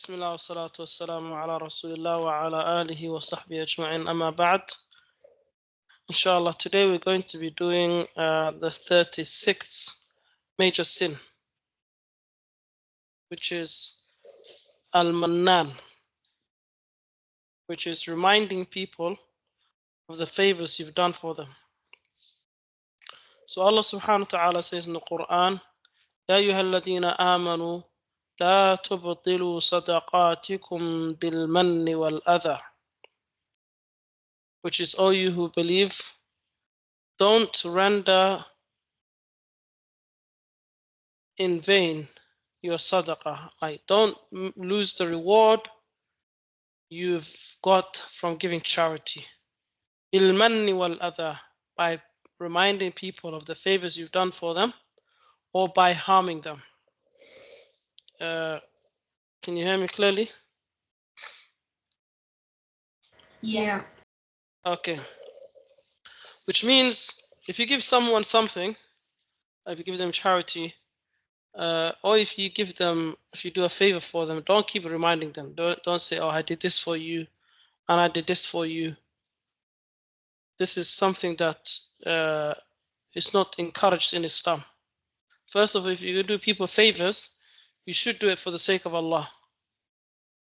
بسم الله والصلاة والسلام على رسول الله وعلى آله وصحبه أجمعين أما بعد. Inshallah, today we're going to be doing the 36th major sin, which is Al-Mannan, which is reminding people of the favors you've done for them. So Allah subhanahu wa ta'ala says in the Quran, يا أيها الذين آمنوا لا تبطلوا صدقاتكم بالمن والأذى, which is all you who believe, don't render in vain your sadaqah. Like, don't lose the reward you've got from giving charity. Bil manni wal adha, by reminding people of the favors you've done for them, or by harming them. Can you hear me clearly? Yeah. Okay. Which means if you give someone something, if you give them charity, or if you do a favor for them, don't keep reminding them. Don't say, oh, I did this for you and I did this for you. This is something that is not encouraged in Islam. First of all, if you do people favors, you should do it for the sake of Allah.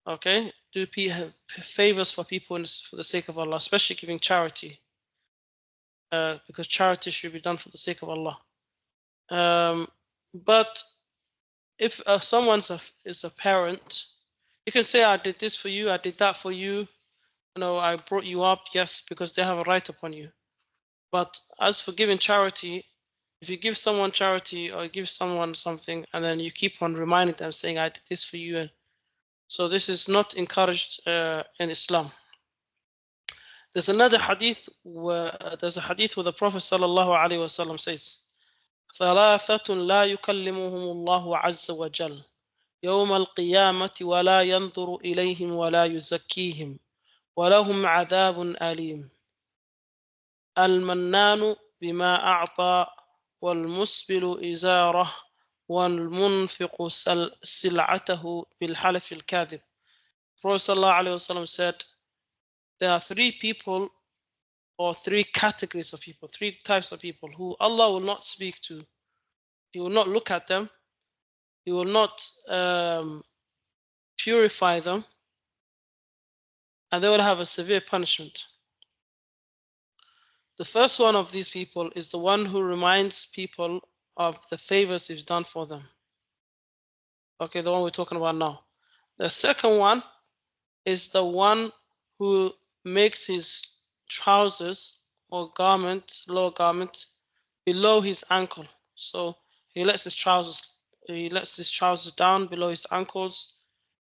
Okay, do favors for people for the sake of Allah, especially giving charity, because charity should be done for the sake of Allah. But if someone is a parent, you can say, I did this for you, I did that for you, I brought you up, yes, because they have a right upon you. But as for giving charity, if you give someone charity or give someone something and then you keep on reminding them saying, I did this for you, and so this is not encouraged in Islam. There's another hadith where the Prophet ﷺ says, ثلاثة لا يكلمهم الله عز وجل يوم القيامة ولا ينظر إليهم ولا يزكيهم ولهم عذاب أليم المنان بما أعطى والمسبل إزاره والمنفق سلعته بالحلف الكاذب. Prophet ﷺ said, there are three people, or three categories of people, three types of people who Allah will not speak to. He will not look at them. He will not purify them, and they will have a severe punishment. The first one of these people is the one who reminds people of the favors he's done for them. Okay, the one we're talking about now. The second one is the one who makes his trousers or lower garment, below his ankle. So he lets his trousers down below his ankles.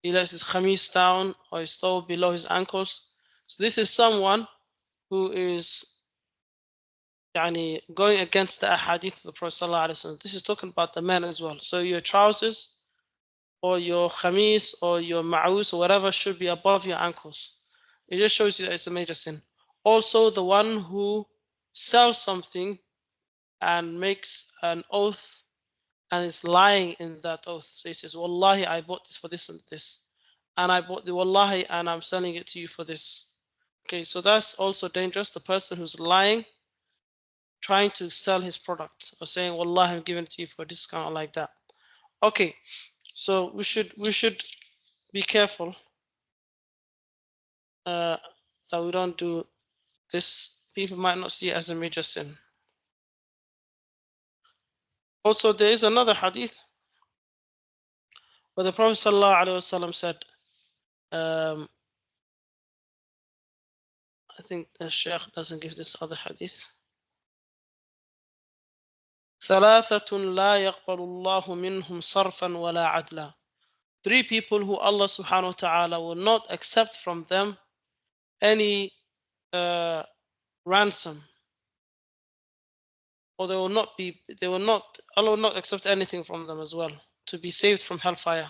He lets his khamis down or his thobe below his ankles. So this is someone who is going against the ahadith of the Prophet ﷺ. This is talking about the men as well. So your trousers or your khamis or your ma'us or whatever should be above your ankles. It just shows you that it's a major sin. Also, the one who sells something and makes an oath and is lying in that oath. So he says, Wallahi, I bought this for this and this. And I bought the Wallahi and I'm selling it to you for this. Okay, so that's also dangerous. The person who's lying, trying to sell his product or saying, Wallahi, I'm giving it to you for a discount like that. Okay, so we should be careful that we don't do this. People might not see it as a major sin. Also, there is another hadith where the Prophet ﷺ said, I think the Shaykh doesn't give this other hadith. ثلاثة لا يقبل الله منهم صرفا ولا عدلا. Three people who Allah subhanahu wa ta'ala will not accept from them any ransom, or Allah will not accept anything from them as well to be saved from hellfire.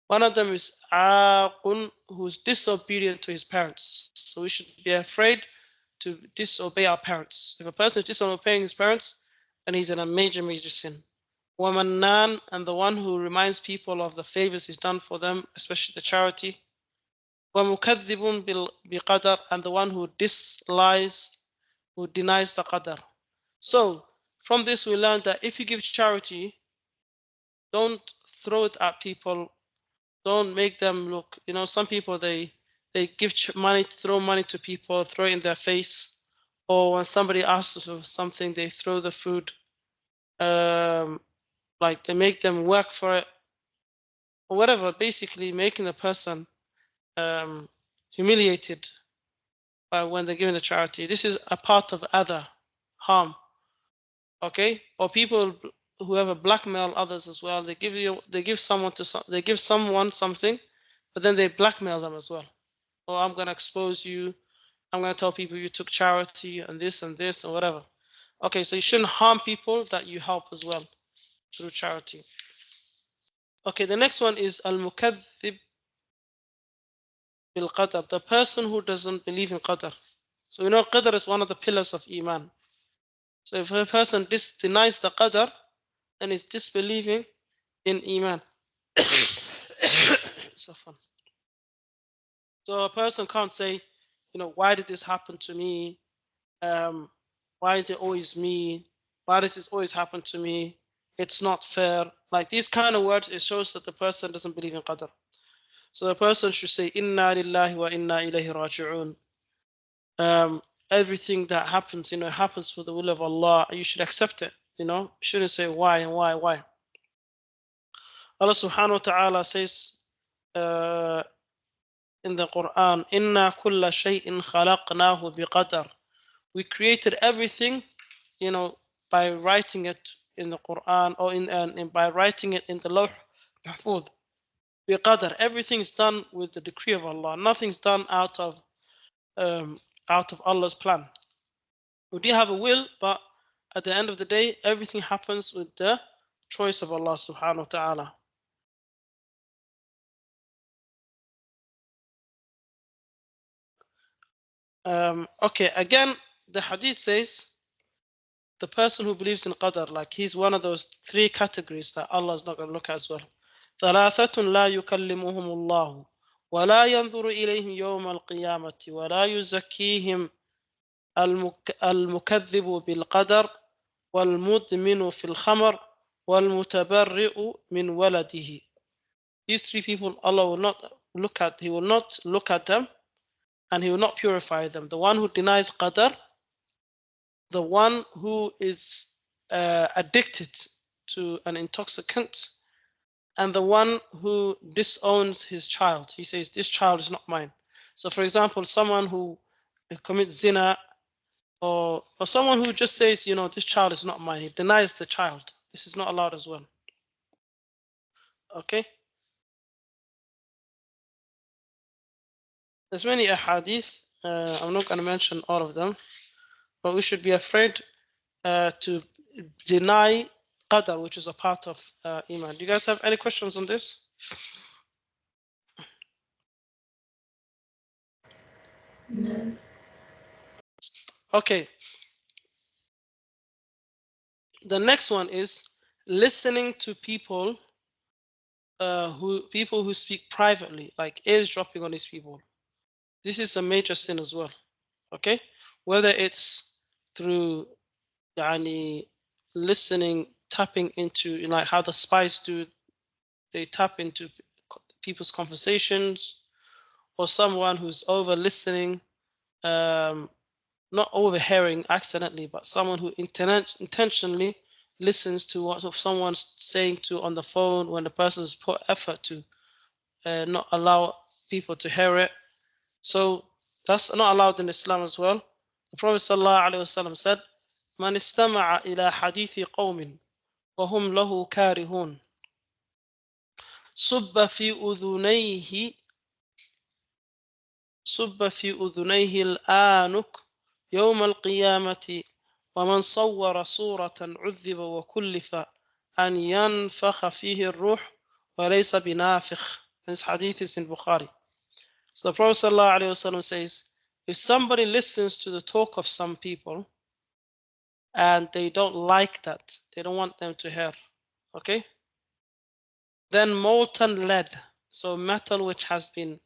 One of them is Aqun, who is disobedient to his parents. So we should be afraid to disobey our parents. If a person is disobeying his parents, then he's in a major sin. وَمَنَّان, and the one who reminds people of the favors he's done for them, especially the charity. وَمُكَذِّبٌ بِقَدَرٍ, and the one who who denies the qadar. So from this we learn that if you give charity, don't throw it at people. Don't make them look, some people, they give money, throw money to people, throw it in their face, or when somebody asks for something, they throw the food, like they make them work for it, or whatever, basically making the person humiliated by when they're giving the charity. This is a part of other harm. Okay, or people who ever blackmail others as well. They give someone something, but then they blackmail them as well. Oh, I'm gonna expose you. I'm gonna tell people you took charity and this and whatever. Okay, so you shouldn't harm people that you help as well through charity. Okay, the next one is al-mukaththib bil qadar, the person who doesn't believe in qadar. So we know qadar is one of the pillars of iman. So if a person denies the qadar, then he's disbelieving in iman. So fun. So a person can't say, why did this happen to me? Why is it always me? Why does this always happen to me? It's not fair. Like these kind of words, it shows that the person doesn't believe in qadar. So the person should say, Inna lillahi wa inna ilayhi raji'un. Everything that happens, happens for the will of Allah. You should accept it. You shouldn't say why and why. Allah subhanahu wa ta'ala says in the Quran, Inna kulla shay'in khalaqnahu biqadar. We created everything, by writing it in the Quran, or by writing it in the Lawh Mahfuz. Biqadar. Everything's done with the decree of Allah. Nothing's done out of Allah's plan. We do have a will, but at the end of the day, everything happens with the choice of Allah subhanahu wa ta'ala. Okay, again, the hadith says the person who believes in qadar, like he's one of those three categories that Allah is not going to look at as well. ثلاثة لا يكلمهم الله ولا ينظر إليهم يوم القيامة ولا يزكيهم المكذب بالقدر والمدمن في الخمر والمتبرئ من ولده. These three people, Allah will not look at. He will not look at them, and He will not purify them. The one who denies qadar, the one who is addicted to an intoxicant, and the one who disowns his child. He says, this child is not mine. So for example, someone who commits zina, or someone who just says, this child is not mine, he denies the child. This is not allowed as well. Okay, there's many ahadith. I'm not going to mention all of them, but we should be afraid to deny qadar, which is a part of iman. Do you guys have any questions on this? No. Okay, the next one is listening to people who speak privately, like eavesdropping on these people. This is a major sin as well. Okay, whether it's through listening, tapping into, like how the spies do, they tap into people's conversations, or someone who's over listening, not overhearing accidentally, but someone who intentionally listens to what someone's saying to on the phone when the person's put effort to not allow people to hear it. So that's not allowed in Islam as well. The Prophet ﷺ said, "Man istama'a ila hadithi qawmin wa hum lahu karihun, subba fi udhunayhi صب في أذنيه الآنك يوم القيامة ومن صور صورة عذب وكلف أن ينفخ فيه الروح وليس بنافخ." This hadith is in Bukhari. So the Prophet ﷺ says, if somebody listens to the talk of some people and they don't like that, they don't want them to hear, Okay. Then molten lead, so metal which has been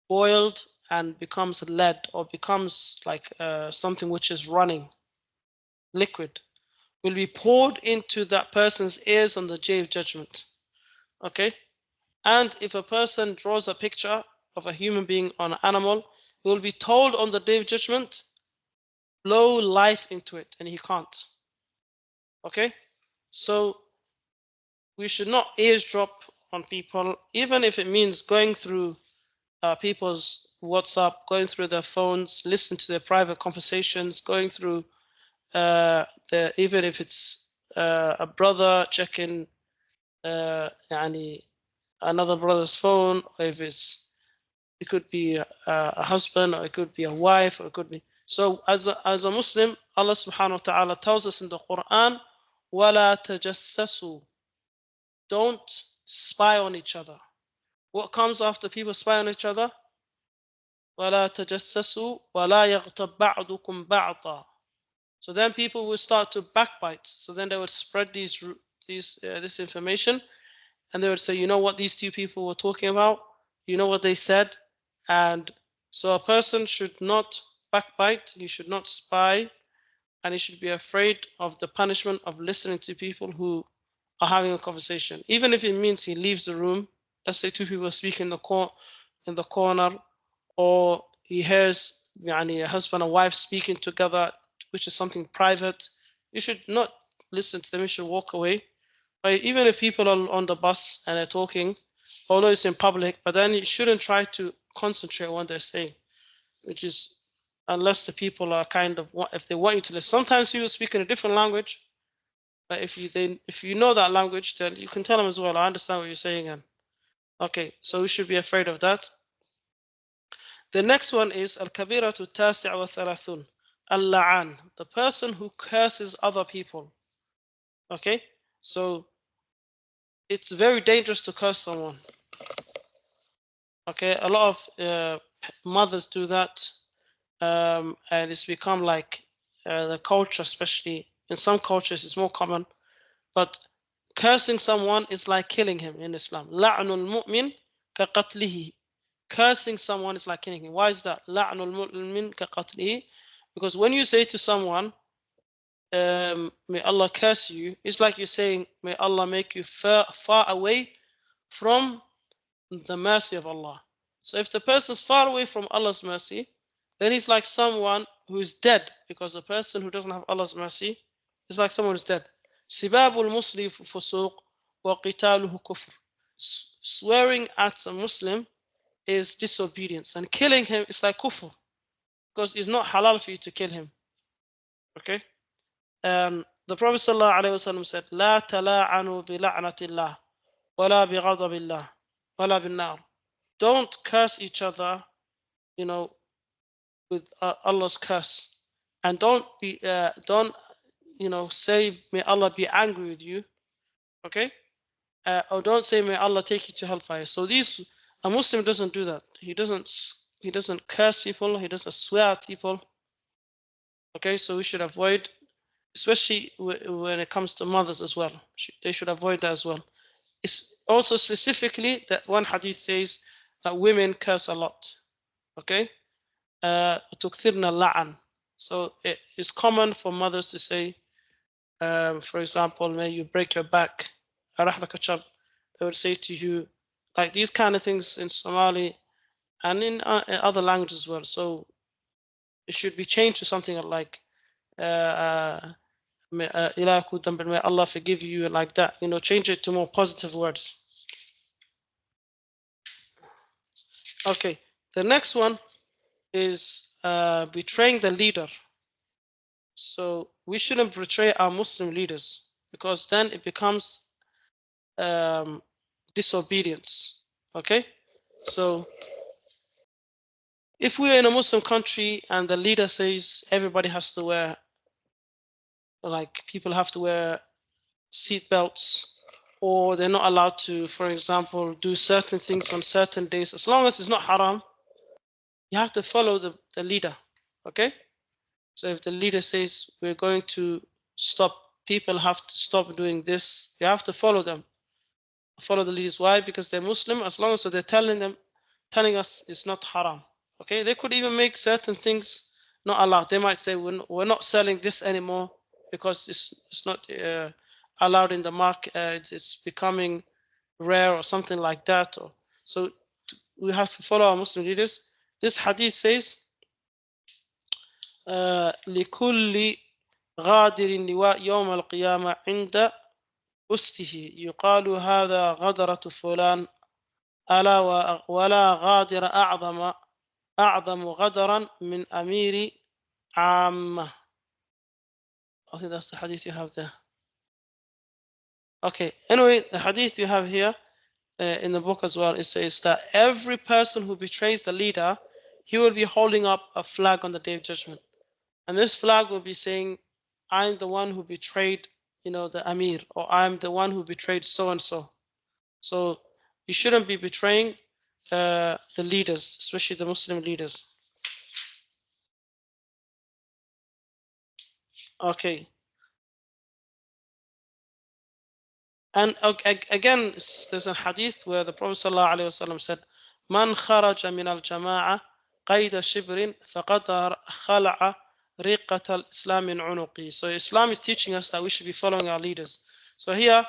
boiled and becomes lead, or becomes like something which is running, liquid, will be poured into that person's ears on the day of judgment. Okay. And if a person draws a picture of a human being on an animal, he will be told on the day of judgment, blow life into it, and he can't. Okay. So we should not eavesdrop on people, even if it means going through people's WhatsApp, going through their phones, listen to their private conversations, going through even if it's a brother checking يعني another brother's phone, or if it could be a husband, or it could be a wife, or it could be. So as a Muslim, Allah subhanahu wa ta'ala tells us in the Quran, وَلَا تَجَسَّسُوا, don't spy on each other. What comes after people spy on each other? وَلَا تَجَسَّسُوا وَلَا يَغْتَبْ بَعْضُكُمْ بَعْضًا. So then people will start to backbite. So then they would spread this information, and they would say, you know what these two people were talking about? You know what they said? And so a person should not backbite, he should not spy, and he should be afraid of the punishment of listening to people who are having a conversation. Even if it means he leaves the room, let's say two people are speaking in the corner, or he hears a husband and wife speaking together, which is something private, you should not listen to them, you should walk away. But even if people are on the bus and they're talking, although it's in public, but then you shouldn't try to concentrate on what they're saying, which is, unless the people are if they want you to listen. Sometimes people speak in a different language, but if you know that language, then you can tell them as well, I understand what you're saying. And okay, so we should be afraid of that. The next one is al-kabiratu tasi'a wa thalathun, al-la'an, the person who curses other people. Okay, so it's very dangerous to curse someone. Okay, a lot of mothers do that, and it's become like the culture, especially in some cultures, it's more common. But cursing someone is like killing him in Islam. La'nul mu'min ka qatlihi. Cursing someone is like killing him. Why is that? La'nul mu'min ka qatlihi. Because when you say to someone, may Allah curse you, it's like you're saying, may Allah make you far away from the mercy of Allah. So if the person is far away from Allah's mercy, then he's like someone who is dead, because a person who doesn't have Allah's mercy is like someone who's dead. Sibabul Muslim fusuq wa qitaluhu kufr. Swearing at a Muslim is disobedience, and killing him is like kufr, because it's not halal for you to kill him. Okay? The Prophet ﷺ said, لا تلاعنوا بلعنة الله ولا بغضب الله ولا بالنار. Don't curse each other, with Allah's curse, and don't say may Allah be angry with you. Okay, or don't say may Allah take you to hellfire. So a Muslim doesn't do that. He doesn't curse people. He doesn't swear at people. Okay, so we should avoid, especially when it comes to mothers as well. They should avoid that as well. It's also specifically that one hadith says that women curse a lot. Okay, تكثرن اللعن. So it is common for mothers to say, for example, may you break your back. They would say to you, like these kind of things in Somali and in other languages as well. So it should be changed to something like may Allah forgive you, like that. Change it to more positive words. Okay, the next one is betraying the leader. So we shouldn't betray our Muslim leaders, because then it becomes disobedience. Okay, so if we're in a Muslim country and the leader says everybody has to wear, like people have to wear seat belts, or they're not allowed to, for example, do certain things on certain days, as long as it's not haram, you have to follow the leader. Okay, so if the leader says we're going to stop people have to stop doing this. You have to follow them, follow the leaders. Why? Because they're Muslim. As long as they're telling us it's not haram. Okay, they could even make certain things not allowed. They might say we're not selling this anymore because it's not allowed in the market. It's becoming rare or something like that. Or so we have to follow our Muslim leaders. This hadith says, لكل غادر لواء يوم القيامة عند أسته يقال هذا غدرة فلان ألا ولا غادر أعظم غدرا من أمير عامة. I think that's the hadith you have there. Okay, anyway, the hadith you have here in the book as well, it says that every person who betrays the leader, he will be holding up a flag on the Day of Judgment. And this flag will be saying, I'm the one who betrayed, the Amir, or I'm the one who betrayed so and so. So you shouldn't be betraying the leaders, especially the Muslim leaders. Okay. And again, there's a hadith where the Prophet ﷺ said, Man kharaja min al-jama'a qayda shibrin faqad khala'a riqat al-islam min unuqi. So Islam is teaching us that we should be following our leaders. So here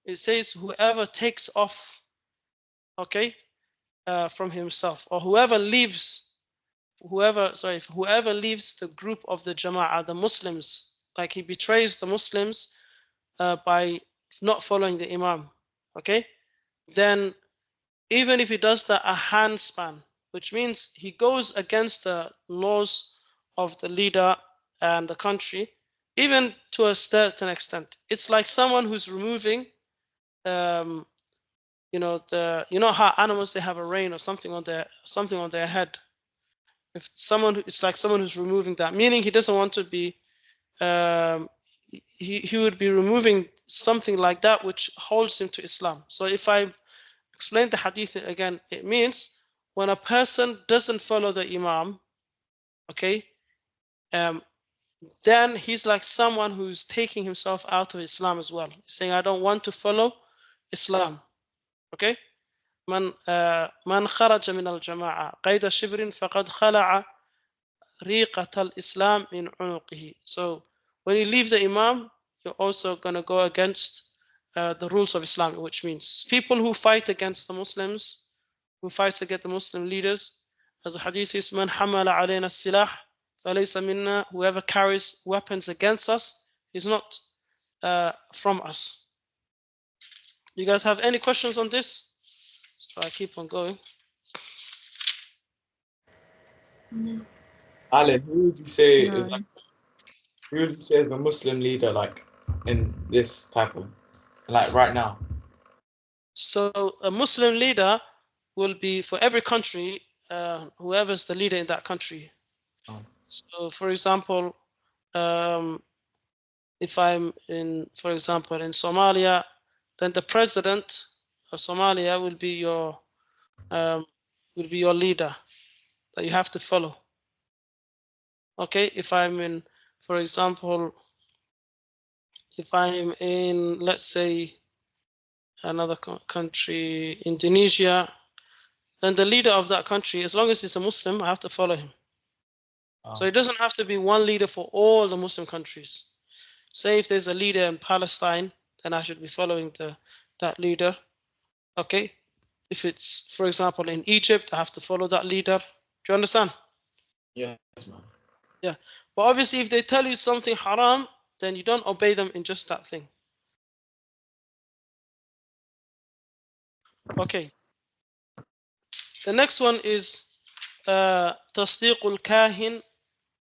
it says whoever takes off, okay, from himself, or whoever leaves the group of the jama'ah, the Muslims, like he betrays the Muslims by not following the Imam, okay, then even if he does that a handspan, which means he goes against the laws of the leader and the country, even to a certain extent, it's like someone who's removing, how animals, they have a rein or something on their head. If it's like someone who's removing that, meaning he doesn't want to be, he would be removing something like that which holds him to Islam. So if I explain the hadith again, it means when a person doesn't follow the Imam, okay, then he's like someone who's taking himself out of Islam as well. He's saying, I don't want to follow Islam. Okay? من خرج من الجماعة قيد شبر فقد خلع ريقة الإسلام من عنقه. So when you leave the Imam, you're also going to go against the rules of Islam, which means people who fight against the Muslims, who fights against the Muslim leaders, as the hadith is, من حمل علينا السلاح فليس منا, whoever carries weapons against us is not from us. You guys have any questions on this? So I keep on going. No. Alan, who would you say No. is like, who would you say is a Muslim leader like in this type of, like right now? So a Muslim leader will be for every country, whoever's the leader in that country. Oh. So for example, if I'm in, for example, in Somalia, then the president of Somalia will be your leader that you have to follow. Okay, if I'm in, for example, if I'm in, let's say, another country, Indonesia, then the leader of that country, as long as he's a Muslim, I have to follow him. Oh. So it doesn't have to be one leader for all the Muslim countries. Say if there's a leader in Palestine, then I should be following that leader. Okay. If it's, for example, in Egypt, I have to follow that leader. Do you understand? Yes, man. Yeah. But obviously, if they tell you something haram, then you don't obey them in just that thing. Okay. The next one is تصديق الكاهن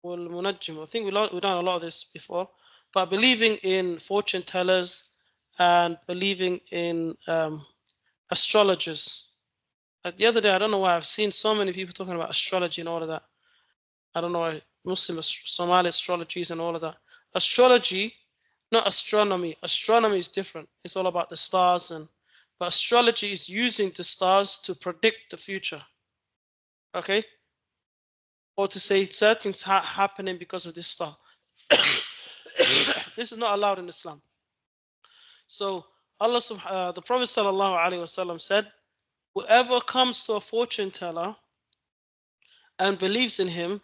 والمنجم. I think we've done a lot of this before, but believing in fortune tellers and believing in astrologers. The other day, I don't know why I've seen so many people talking about astrology and all of that. I don't know why, Muslim Somali astrologies and all of that. Astrology, not astronomy. Astronomy is different. It's all about the stars, but astrology is using the stars to predict the future. Okay, or to say certain things happening because of this star. This is not allowed in Islam. So the Prophet sallallahu alaihi wasallam said, whoever comes to a fortune teller and believes in him,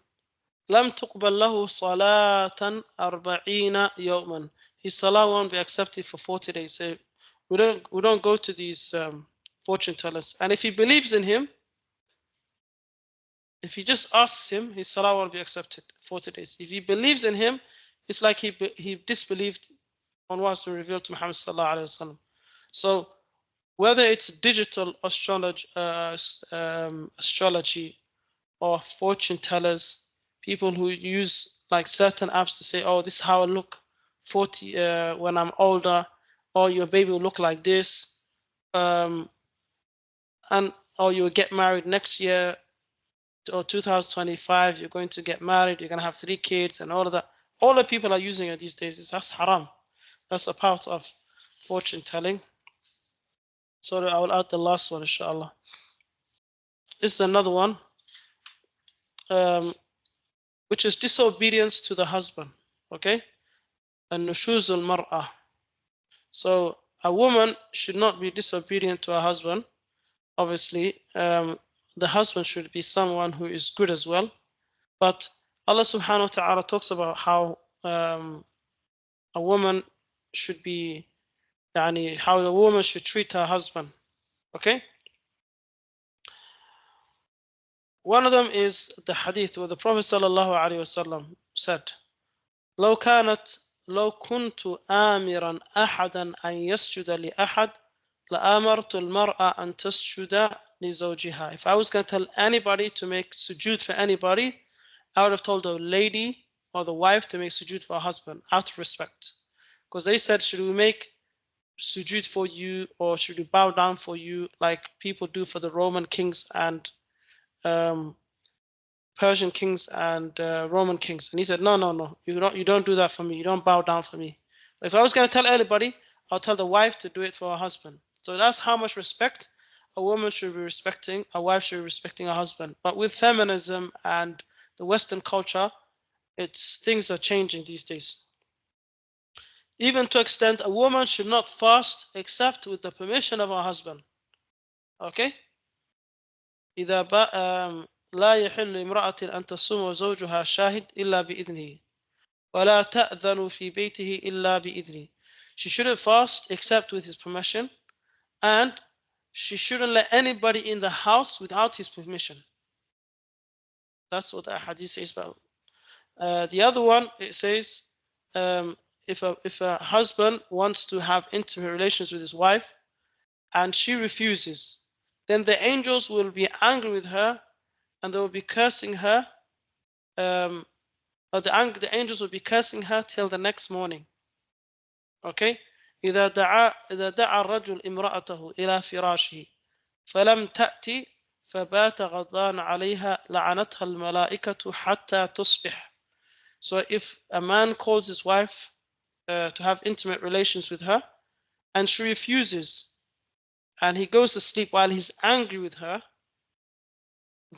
لم تقبل له صلاة 40 يوما. His salah won't be accepted for 40 days. So we don't go to these fortune tellers. And if he believes in him, if he just asks him, his salah won't be accepted 40 days. If he believes in him, it's like he disbelieved on what's been revealed to Muhammad sallallahu alaihi wasallam. So whether it's digital astrology or fortune tellers, people who use like certain apps to say, oh, this is how I look 40 when I'm older, or your baby will look like this, and or you will get married next year, or 2025 you're going to get married, you're going to have 3 kids and all of that. All the people are using it these days. That's haram. That's a part of fortune telling. So I will add the last one, inshallah. This is another one, which is disobedience to the husband. Okay, and nushuz al-mar'ah. So a woman should not be disobedient to her husband. Obviously, the husband should be someone who is good as well. But Allah subhanahu wa ta'ala talks about how a woman should be, how a woman should treat her husband. Okay? One of them is the hadith where the Prophet sallallahu alaihi wasallam said, لو كنت آمرا أحدا أن يسجد لأحد لأمرت المرأة أن تسجد لزوجها. If I was going to tell anybody to make sujood for anybody, I would have told the lady or the wife to make sujood for her husband out of respect. Because they said, should we make sujood for you, or should we bow down for you like people do for the Roman kings and Persian kings and Roman kings? And he said, no, you don't do that for me. You don't bow down for me. But if I was going to tell anybody, I'll tell the wife to do it for her husband. So that's how much respect a woman should be respecting, a wife should be respecting her husband. But with feminism and the Western culture, things are changing these days. Even to extent, a woman should not fast except with the permission of her husband. Okay? إذا لا يحل امرأة أن تصوم وزوجها شاهد إلا بإذنه ولا تأذن في بيته إلا بإذنه. She shouldn't fast except with his permission, and she shouldn't let anybody in the house without his permission. That's what the hadith says about. The other one, it says, if a husband wants to have intimate relations with his wife and she refuses, then the angels will be angry with her and they will be cursing her. Or the angels will be cursing her till the next morning. Okay? إذا دعا الرجل امرأته إلى فراشه فلم تأتي فبات غضبان عليها لعنتها الملائكة حتى تصبح. So if a man calls his wife to have intimate relations with her and she refuses and he goes to sleep while he's angry with her,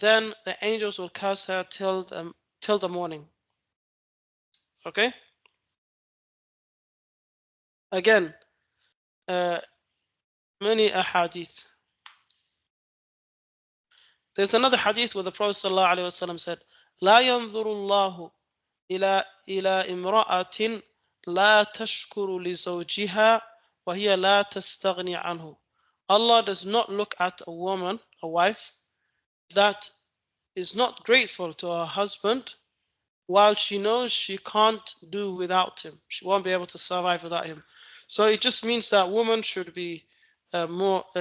then the angels will curse her till the morning. Okay? Again, many ahadith. There's another hadith where the Prophet ﷺ said, لا ينظر الله إلى امرأة لا تشكر لزوجها وهي لا تستغني عنه. Allah does not look at a woman, a wife, that is not grateful to her husband while she knows she can't do without him. She won't be able to survive without him. So it just means that women should be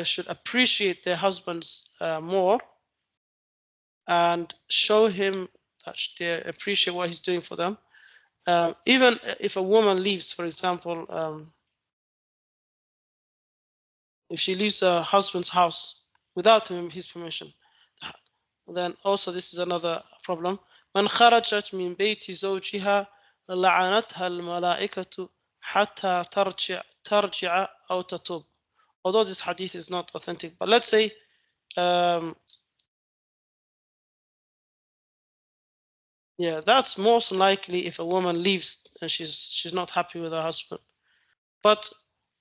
should appreciate their husbands more and show him that they appreciate what he's doing for them. Even if a woman leaves, for example, if she leaves her husband's house without his permission, then also this is another problem. من خرجت من بيت زوجها لعنتها الملائكة حتى ترجع أو تتوب. Although this hadith is not authentic, but let's say Yeah, that's most likely if a woman leaves and she's not happy with her husband. But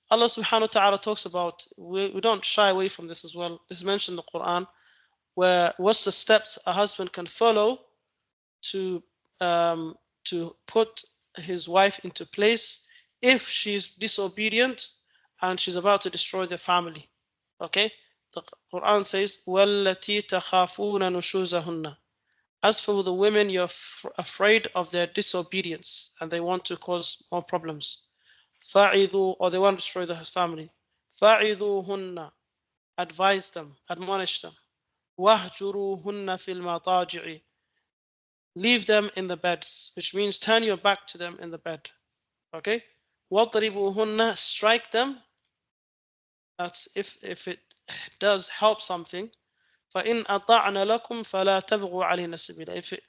Allah subhanahu wa ta'ala talks about, we don't shy away from this as well. This is mentioned in the Quran, where what's the steps a husband can follow to um, to put his wife into place if she's disobedient and she's about to destroy the family. Okay, the Quran says, وَالَّتِي تَخَافُونَ نُشُوزَهُنَّ. As for the women, you're afraid of their disobedience and they want to cause more problems. فَعِذُوا, or they want to destroy the family. فَعِذُوهُنَّ, advise them, admonish them. وَهْجُرُوهُنَّ فِي الْمَضَاجِعِ, leave them in the beds, which means turn your back to them in the bed. Okay? وَضْرِبُوهُنَّ, strike them. That's if it does help something. فَإِنْ أَطَعْنَ لَكُمْ فَلَا تَبْغُوا عَلَيْهِنَّ سَبِيلًا.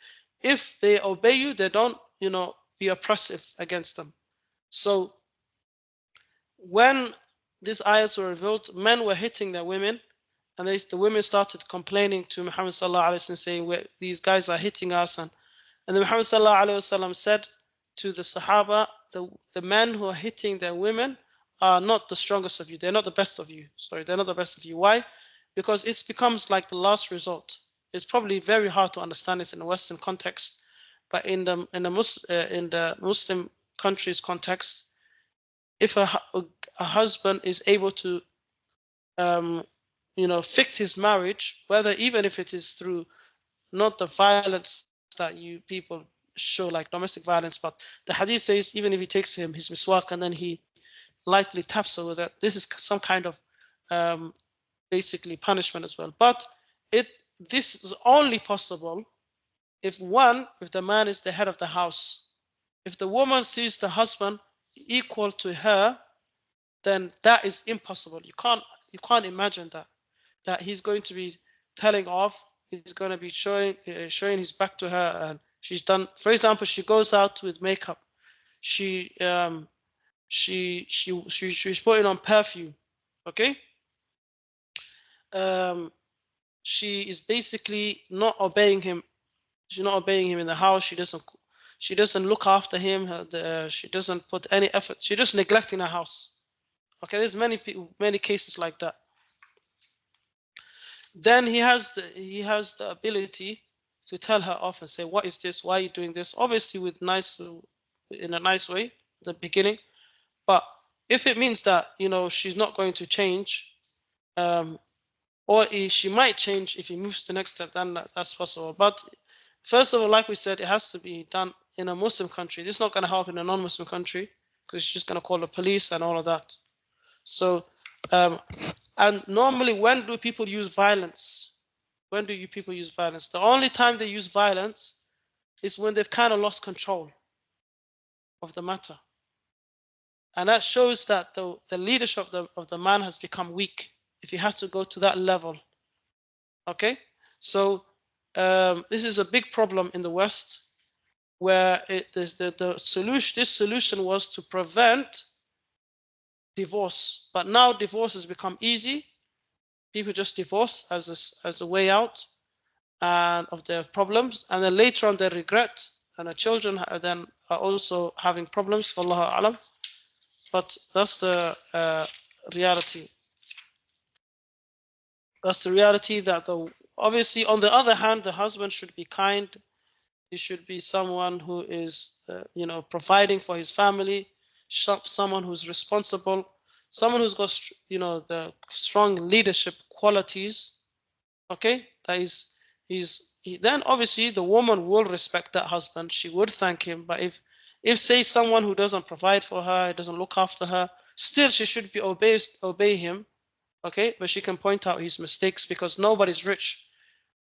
If they obey you, they don't, be oppressive against them. So when these ayahs were revealed, men were hitting their women, and the women started complaining to Muhammad sallallahu alaihi wasallam, saying, "These guys are hitting us." And then Muhammad sallallahu alaihi wasallam said to the Sahaba, the men who are hitting their women are not the strongest of you. They're not the best of you. Sorry, they're not the best of you. Why? Because it becomes like the last resort. It's probably very hard to understand this in a Western context, but in the Muslim countries context, if a husband is able to um, fix his marriage, whether even if it is through not the violence that you people show, like domestic violence, but the hadith says even if he takes him his miswak and then he lightly taps over that, this is some kind of um, basically punishment as well. But it this is only possible if the man is the head of the house. If the woman sees the husband equal to her, then that is impossible. You can't imagine that he's going to be telling off. He's going to be showing his back to her, and she's done. For example, she goes out with makeup. She she's putting on perfume. Okay. Um, she is basically not obeying him. She's not obeying him in the house. She doesn't look after him. She doesn't put any effort. She's just neglecting her house. Okay, there's many cases like that. Then he has the ability to tell her off and say, "What is this? Why are you doing this?" Obviously, in a nice way at the beginning. But if it means that she's not going to change, um, or she might change if he moves to the next step, then that's possible. But first of all, like we said, it has to be done in a Muslim country. This is not going to help in a non-Muslim country because she's just going to call the police and all of that. So, and normally, when do people use violence? When do you people use violence? The only time they use violence is when they've kind of lost control of the matter. And that shows that the leadership of the man has become weak if he has to go to that level. Okay? So this is a big problem in the West where the solution, this solution was to prevent divorce. But now divorce has become easy. People just divorce as a way out and of their problems, and then later on they regret, and the children then are also having problems. Wallahu alam. But that's the reality. That's the reality that obviously, on the other hand, the husband should be kind. He should be someone who is, providing for his family, someone who's responsible, someone who's got, the strong leadership qualities. Okay, that is, then obviously the woman will respect that husband. She would thank him. But if say someone who doesn't provide for her, doesn't look after her, still she should be obey him. Okay, but she can point out his mistakes because nobody's rich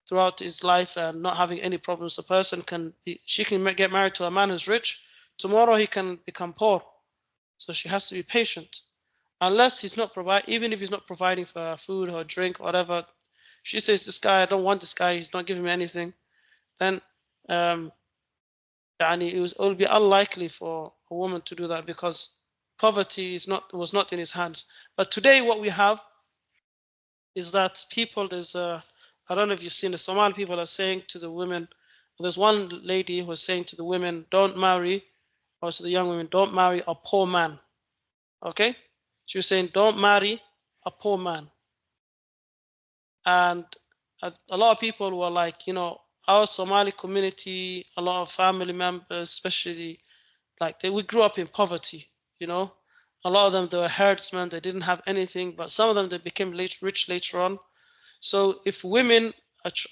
throughout his life and not having any problems. A person she can get married to a man who's rich. Tomorrow he can become poor. So she has to be patient. Unless he's not even if he's not providing for her food or drink or whatever, she says, "This guy, I don't want this guy. He's not giving me anything." Then, it will be unlikely for a woman to do that because poverty was not in his hands. But today, what we have is that I don't know if you've seen the Somali people are saying to the women, There's one lady who was saying to the women, don't marry, or to the young women, don't marry a poor man. Okay? She was saying, don't marry a poor man. And a lot of people were like, our Somali community, a lot of family members, especially, like we grew up in poverty, A lot of them, they were herdsmen, they didn't have anything, but some of them, they became rich later on. So if women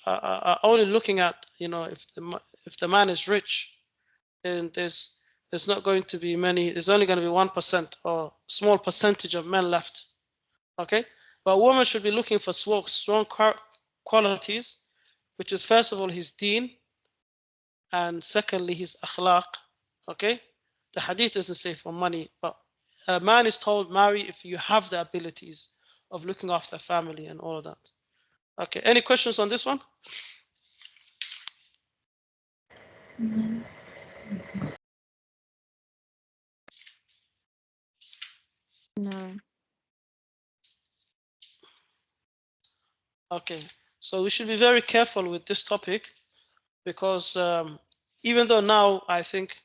are only looking at, if the man is rich, then there's not going to be many, there's only going to be 1% or small percentage of men left. Okay? But a woman should be looking for strong qualities, which is first of all his deen, and secondly his akhlaq. Okay? The hadith doesn't say for money, but a man is told marry if you have the abilities of looking after a family and all of that. Okay, any questions on this one? No. No. Okay, so we should be very careful with this topic because even though now I think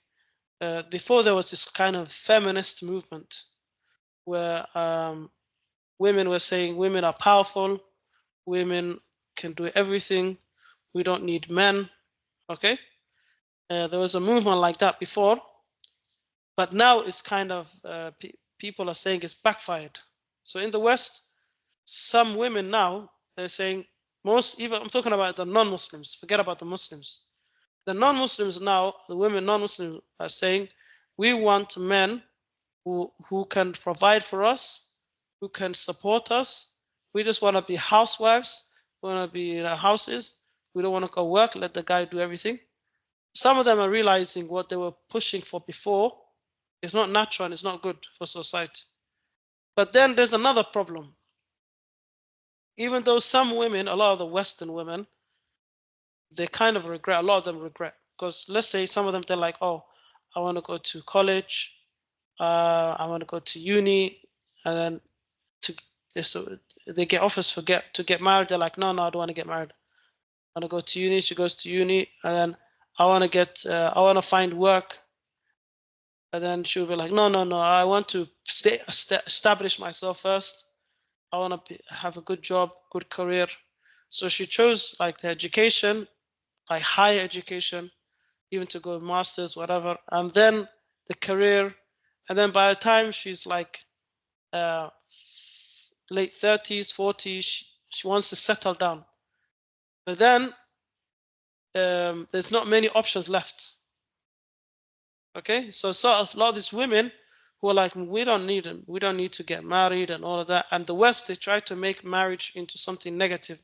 before there was this kind of feminist movement where women were saying women are powerful, women can do everything, we don't need men. Okay, there was a movement like that before, but now it's kind of people are saying it's backfired. So in the West, some women now they're saying even I'm talking about the non-Muslims. Forget about the Muslims. The non-Muslims now, the women non-Muslims are saying we want men who can provide for us, who can support us. We just want to be housewives. We want to be in our houses. We don't want to go work. Let the guy do everything. Some of them are realizing what they were pushing for before is not natural and it's not good for society. But then there's another problem. Even though some women, a lot of the Western women, they kind of regret, a lot of them regret. Because let's say some of them, they're like, oh, I want to go to college, I want to go to uni, and then they get offers to get married. They're like, no, I don't want to get married. I want to go to uni. She goes to uni, and then I want to find work. And then she'll be like, no, I want to establish myself first. I want to have a good job, good career. So she chose like the education, like higher education, even to go masters, whatever, and then the career. And then by the time she's like uh, late 30s, 40s, she wants to settle down. But then there's not many options left. Okay, so a lot of these women who are like, we don't need to get married and all of that. And the West, they try to make marriage into something negative.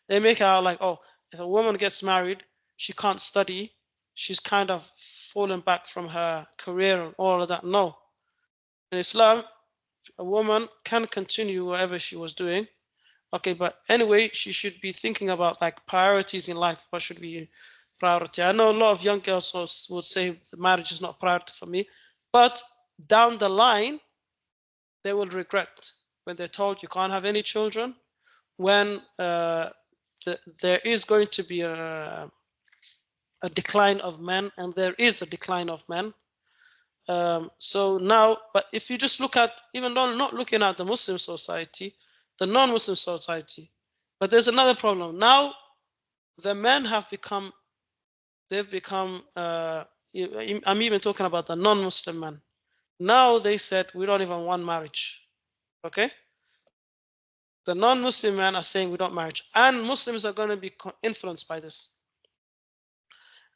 They make it out like, oh, if a woman gets married, she can't study. She's kind of fallen back from her career and all of that. No, in Islam, a woman can continue whatever she was doing. Okay, but anyway, she should be thinking about like priorities in life. What should be priority? I know a lot of young girls would say marriage is not priority for me, but down the line, they will regret when they're told you can't have any children, when there is going to be a decline of men, and there is a decline of men. So now, but if you just look at, even though not looking at the Muslim society, the non-Muslim society, but there's another problem. Now, the men they've become, I'm even talking about the non-Muslim men. Now they said, we don't even want marriage. Okay? The non-Muslim men are saying we don't marriage. And Muslims are going to be influenced by this.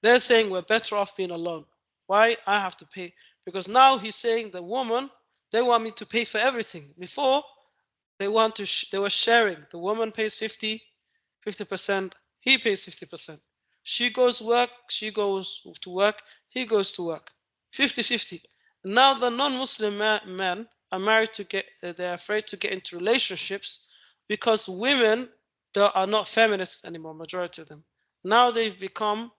They're saying we're better off being alone. Why? I have to pay. Because now he's saying the woman, they want me to pay for everything. Before, they were sharing. The woman pays 50%, he pays 50%. She goes to work, he goes to work. 50-50. Now the non-Muslim men are they're afraid to get into relationships because women, they are not feminists anymore, majority of them. Now they've become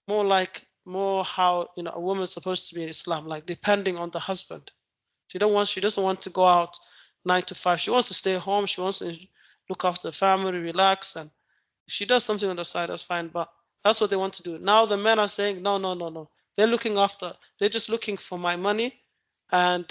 more how a woman's supposed to be in Islam, like depending on the husband. She doesn't want to go out 9 to 5. She wants to stay home. She wants to look after the family, relax, and if she does something on the side, that's fine. But That's what they want to do. Now the men are saying, no, no, no, no. They're looking after. They're just looking for my money, and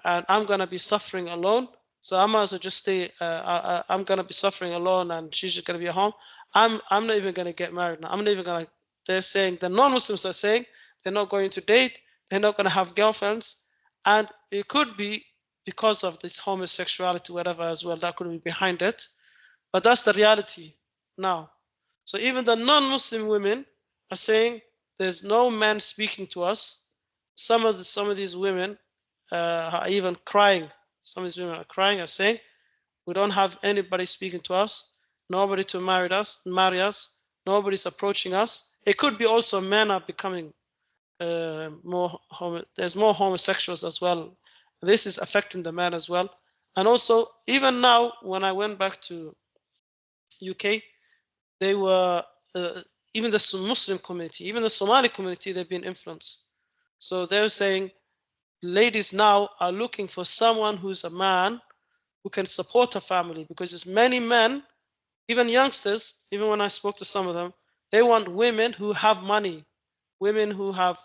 I'm gonna be suffering alone. So I might as well just stay. I'm gonna be suffering alone, and she's just gonna be at home. I'm not even gonna get married now. I'm not even gonna. They're saying the non-Muslims are saying they're not going to date. They're not gonna have girlfriends, and it could be because of this homosexuality, whatever as well. That could be behind it, but that's the reality now. So even the non-Muslim women are saying there's no man speaking to us. Some of these women are even crying. Some of these women are crying, are saying we don't have anybody speaking to us, nobody to marry us, nobody's approaching us. It could be also men are becoming there's more homosexuals as well. This is affecting the men as well. And also, even now, when I went back to UK, they were even the Muslim community, even the Somali community, they've been influenced. So they're saying ladies now are looking for someone who's a man who can support a family, because there's many men, even youngsters, even when I spoke to some of them, they want women who have money, women who have,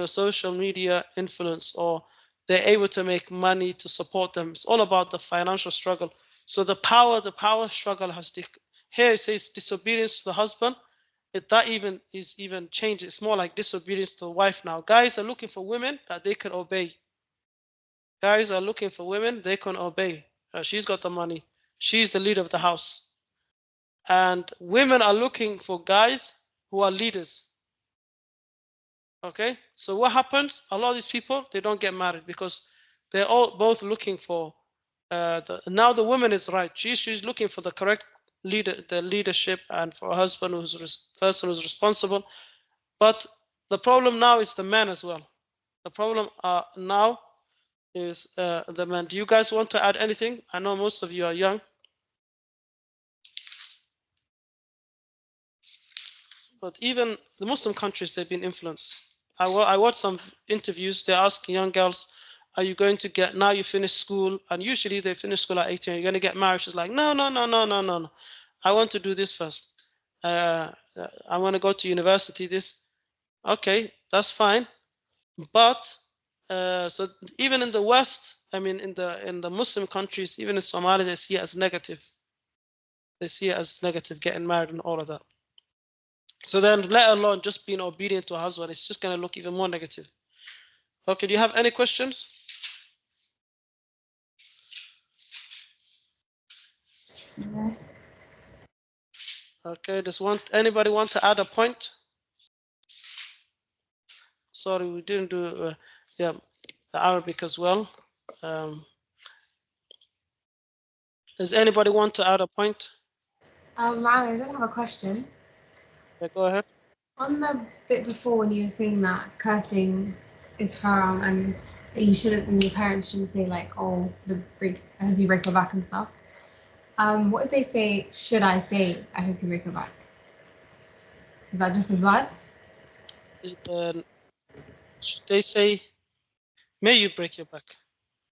social media influence, or they're able to make money to support them. It's all about the financial struggle. So the power struggle has here it says disobedience to the husband. That even is even changed. It's more like disobedience to the wife now. Guys are looking for women that they can obey. Guys are looking for women they can obey. She's got the money. She's the leader of the house. And women are looking for guys who are leaders. Okay, so what happens? A lot of these people, they don't get married because they're all both looking for now the woman is right. She's looking for the correct leadership, and for a husband person who's responsible. But the problem now is the man as well. The problem now is the man. Do you guys want to add anything? I know most of you are young, but even the Muslim countries, they've been influenced. I watched some interviews. They're asking young girls, are you going to get, now you finish school, and usually they finish school at 18, you're going to get married. She's like, no, no, no, no, no, no, no. I want to do this first. I want to go to university. This, okay, that's fine. But so even in the West, I mean, in the Muslim countries, even in Somalia, they see it as negative. They see it as negative, getting married and all of that. So then, let alone just being obedient to a husband, it's just going to look even more negative. Okay, do you have any questions? No. Okay, anybody want to add a point? Sorry, we didn't do yeah, the Arabic as well. Does anybody want to add a point? Ryan, I just have a question. Yeah, go ahead. On the bit before when you were saying that cursing is haram and you shouldn't, and your parents shouldn't say like, "Oh, I hope you break your back" and stuff. What if they say, "Should I say, I hope you break your back"? Is that just as bad? Should they say, may you break your back?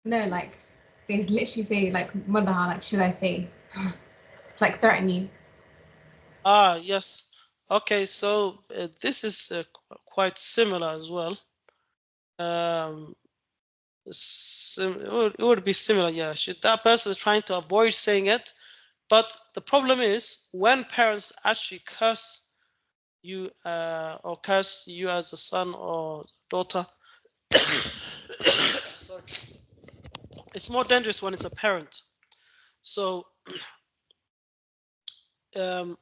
No, like they literally say like "Madaha," like "Should I say?" It's like threaten you. Ah, yes. Okay, so this is quite similar as well. It would be similar, yeah. Should that person is trying to avoid saying it, but the problem is when parents actually curse you or curse you as a son or daughter. Sorry. It's more dangerous when it's a parent. So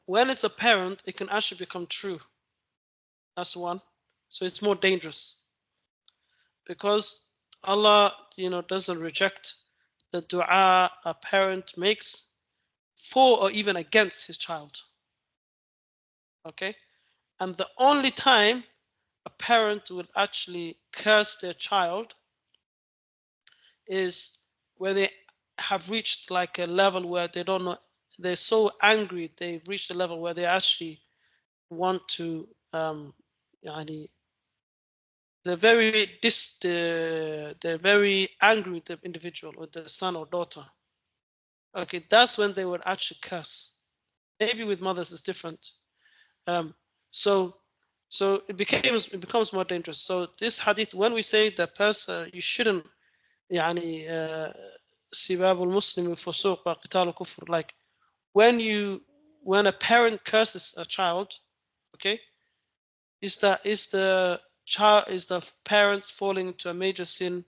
when it's a parent, it can actually become true. That's one. So it's more dangerous because Allah, doesn't reject the dua a parent makes for or even against his child. Okay, and the only time a parent will actually curse their child is when they have reached like a level where they don't know, they're so angry, they've reached a level where they actually want to يعني, they're very angry with the individual, with the son or daughter. Okay, that's when they would actually curse. Maybe with mothers it's different. So it becomes more dangerous. So this hadith, when we say that person, you shouldn't يعني سباب المسلم فسوق وقتال كفر, like when a parent curses a child, okay, is the child, is the parent falling into a major sin,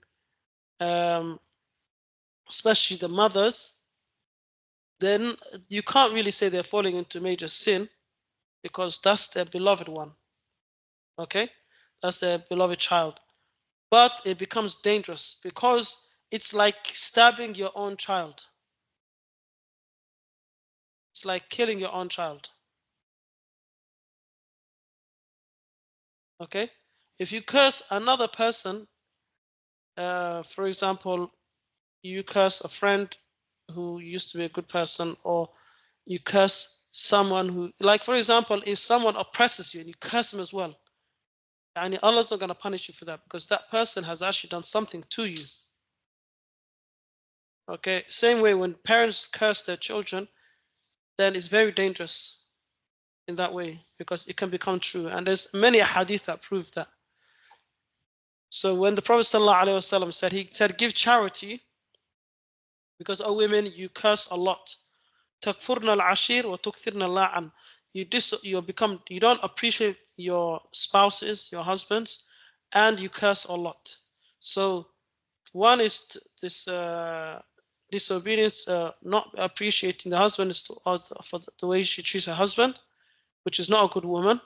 um, especially the mothers, then you can't really say they're falling into major sin because that's their beloved one, okay, that's their beloved child. But it becomes dangerous because it's like stabbing your own child. It's like killing your own child. Okay? If you curse another person, for example, you curse a friend who used to be a good person, or you curse someone who, like for example, if someone oppresses you and you curse them as well, and Allah's not going to punish you for that because that person has actually done something to you. Okay? Same way when parents curse their children, then it's very dangerous in that way because it can become true. And there's many hadith that prove that. So when the Prophet ﷺ said, he said, give charity because, oh women, you curse a lot. تكفرن العشير وتكثرن اللعن. You don't appreciate your spouses, your husbands, and you curse a lot. So one is this disobedience, not appreciating the husband is for the way she treats her husband, which is not a good woman.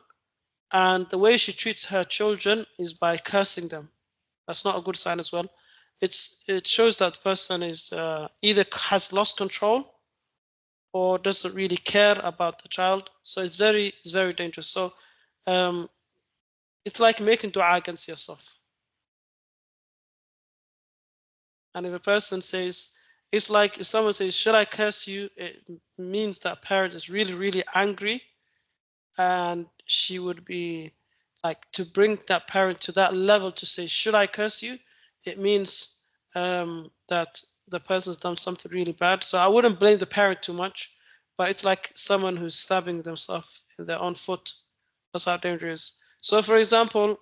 And the way she treats her children is by cursing them. That's not a good sign as well. It shows that the person is either has lost control or doesn't really care about the child. So it's very dangerous. So um, it's like making dua against yourself. And if a person says, it's like if someone says, should I curse you? It means that parent is really angry, and she would be like, to bring that parent to that level to say, should I curse you? It means that the person's done something really bad. So I wouldn't blame the parent too much, but it's like someone who's stabbing themselves in their own foot. That's how dangerous it is. So for example,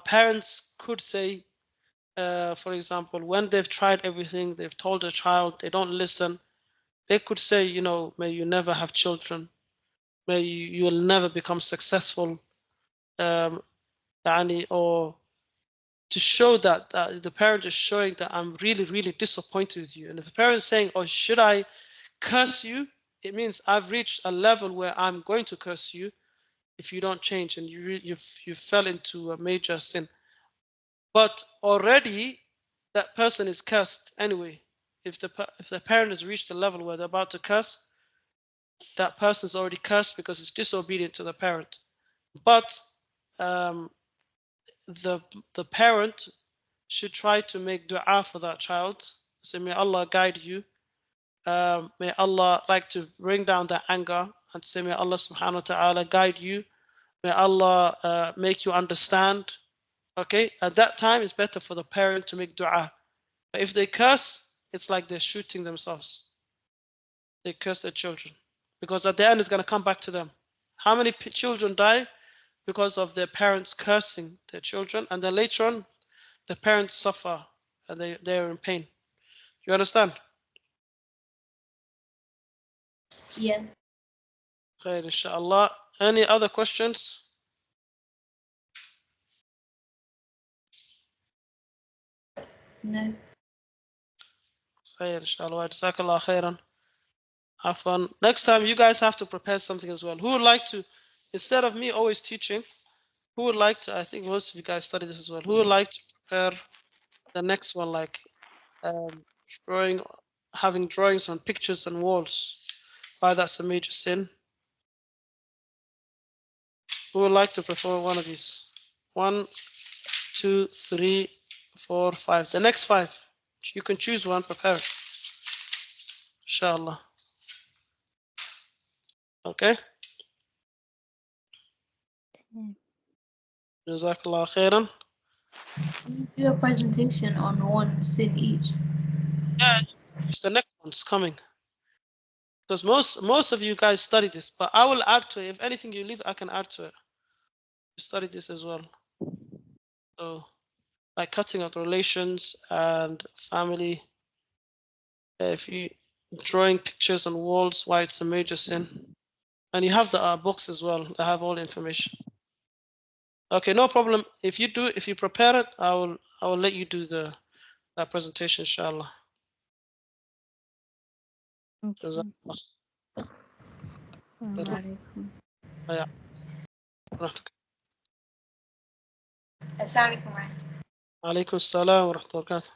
parents could say, for example, when they've tried everything, they've told their child, they don't listen, they could say, may you never have children, may you will never become successful, or to show that the parent is showing that I'm really disappointed with you. And if the parent is saying, oh, should I curse you? It means I've reached a level where I'm going to curse you if you don't change, and you fell into a major sin. But already that person is cursed anyway. If the parent has reached the level where they're about to curse, that person is already cursed because it's disobedient to the parent. But um, the parent should try to make dua for that child. Say, may Allah guide you. May Allah like to bring down that anger, and say, may Allah subhanahu wa ta'ala guide you. May Allah make you understand. Okay, at that time it's better for the parent to make dua. But if they curse, it's like they're shooting themselves. They curse their children because at the end it's going to come back to them. How many children die because of their parents cursing their children, and then later on the parents suffer and they are in pain. You understand? Yeah. Khair, inshallah. Any other questions? No. Khair, inshallah. Jazakallah khairan. Have fun. Next time you guys have to prepare something as well. Who would like to, instead of me always teaching, who would like to, I think most of you guys study this as well, who would like to prepare the next one, like drawing, having drawings on pictures and walls? Why that's a major sin? Who would like to perform one of these? 1, 2, 3, 4, 5. The next 5. You can choose one, prepare it. Inshallah. Okay? Jazakallah khairan. Do you do a presentation on one sin each? Yeah, it's the next one's coming. because most of you guys study this, but I will add to it. If anything you leave, I can add to it. You study this as well. So, like cutting out relations and family. If you drawing pictures on walls, why it's a major sin. And you have the books as well that have all the information. Okay, no problem. If you prepare it, I will let you do that presentation, inshallah. Okay. Jazakallah. Assalamu alaikum. Yeah. Assalamu alaikum. Alaikum assalam wa rahmatullahi wa barakatuh.